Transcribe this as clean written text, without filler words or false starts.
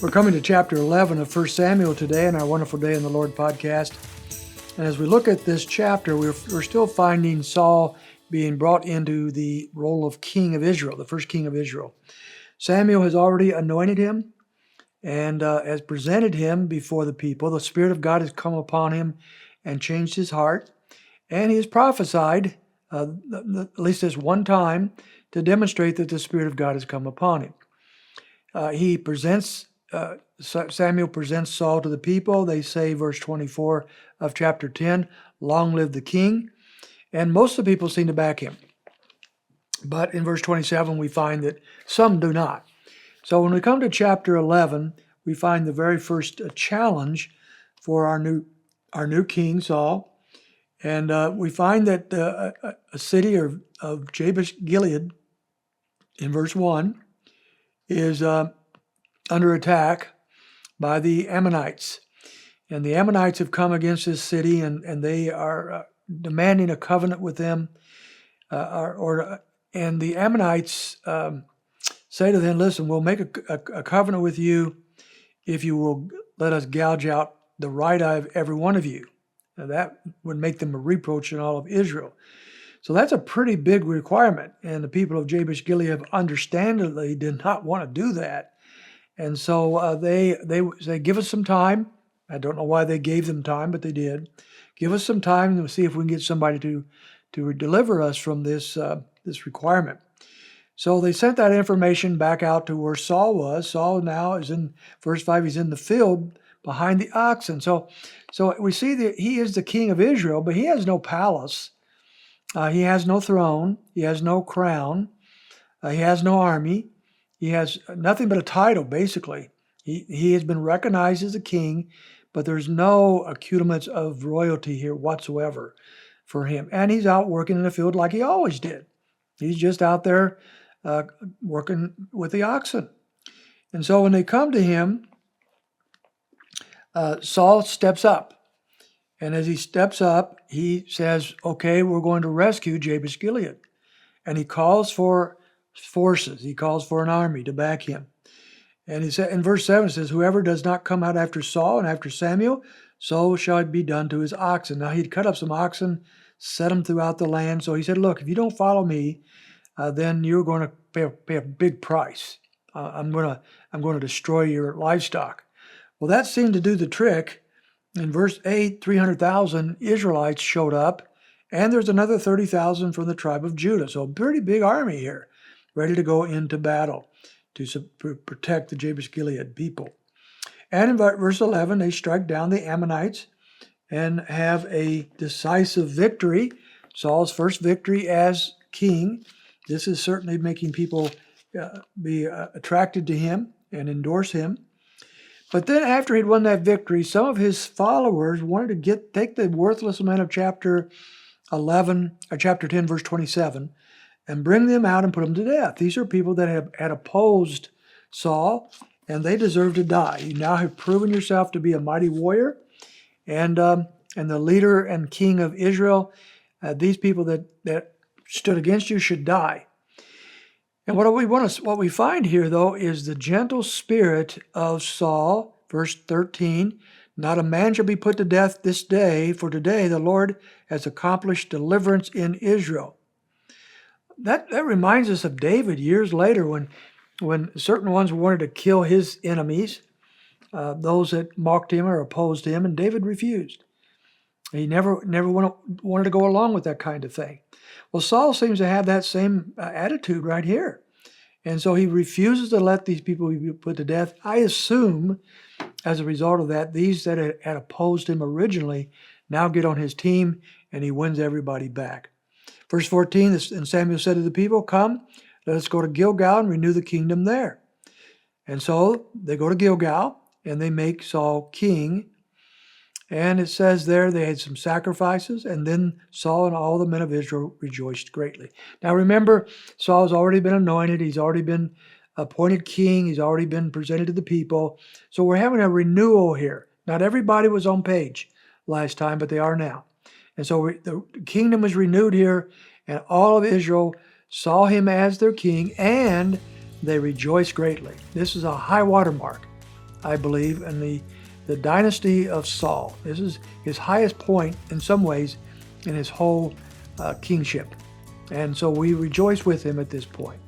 We're coming to chapter 11 of 1 Samuel today in our Wonderful Day in the Lord podcast. And as we look at this chapter, we're still finding Saul being brought into the role of king of Israel, the first king of Israel. Samuel has already anointed him and has presented him before the people. The Spirit of God has come upon him and changed his heart. And he has prophesied, at least this one time, to demonstrate that the Spirit of God has come upon him. Samuel presents Saul to the people. They say, verse 24 of chapter 10, "Long live the king." And most of the people seem to back him. But in verse 27, we find that some do not. So when we come to chapter 11, we find the very first challenge for our new king, Saul. And we find that a city of Jabesh Gilead, in verse 1, is under attack by the Ammonites. And the Ammonites have come against this city, and they are demanding a covenant with them. And the Ammonites say to them, "Listen, we'll make a covenant with you if you will let us gouge out the right eye of every one of you." Now, that would make them a reproach in all of Israel. So that's a pretty big requirement. And the people of Jabesh Gilead understandably did not want to do that. And so they say, "Give us some time." I don't know why they gave them time, but they did. "Give us some time to see if we can get somebody to deliver us from this requirement." So they sent that information back out to where Saul was. Saul now is in verse 5. He's in the field behind the oxen. So we see that he is the king of Israel, but he has no palace. He has no throne. He has no crown. He has no army. He has nothing but a title, basically. He has been recognized as a king, but there's no accoutrements of royalty here whatsoever for him. And he's out working in the field like he always did. He's just out there working with the oxen. And so when they come to him, Saul steps up. And as he steps up, he says, "Okay, we're going to rescue Jabesh Gilead." And he calls for forces. He calls for an army to back him. And he said in verse 7, it says, "Whoever does not come out after Saul and after Samuel, so shall it be done to his oxen." Now he'd cut up some oxen, set them throughout the land. So he said, "Look, if you don't follow me, then you're going to pay a big price. I'm going to destroy your livestock." Well, that seemed to do the trick. In verse 8, 300,000 Israelites showed up, and there's another 30,000 from the tribe of Judah. So a pretty big army here, ready to go into battle to protect the Jabesh Gilead people. And in verse 11, they strike down the Ammonites and have a decisive victory, Saul's first victory as king. This is certainly making people be attracted to him and endorse him. But then after he'd won that victory, some of his followers wanted to take the worthless men of chapter 10, verse 27, and bring them out and put them to death. These are people that had opposed Saul, and they deserve to die. You now have proven yourself to be a mighty warrior, and the leader and king of Israel. These people that stood against you should die. And what we find here, though, is the gentle spirit of Saul. Verse 13, "Not a man shall be put to death this day, for today the Lord has accomplished deliverance in Israel." That reminds us of David years later when certain ones wanted to kill his enemies, those that mocked him or opposed him, and David refused. He never wanted to go along with that kind of thing. Well, Saul seems to have that same attitude right here. And so he refuses to let these people be put to death. I assume, as a result of that, these that had opposed him originally now get on his team, and he wins everybody back. Verse 14, "And Samuel said to the people, 'Come, let us go to Gilgal and renew the kingdom there.' And so they go to Gilgal, and they make Saul king. And it says there they had some sacrifices, and then Saul and all the men of Israel rejoiced greatly." Now remember, Saul's already been anointed. He's already been appointed king. He's already been presented to the people. So we're having a renewal here. Not everybody was on page last time, but they are now. And so the kingdom was renewed here, and all of Israel saw him as their king, and they rejoiced greatly. This is a high water mark I believe, in the dynasty of Saul. This is his highest point in some ways in his whole kingship. And so we rejoice with him at this point.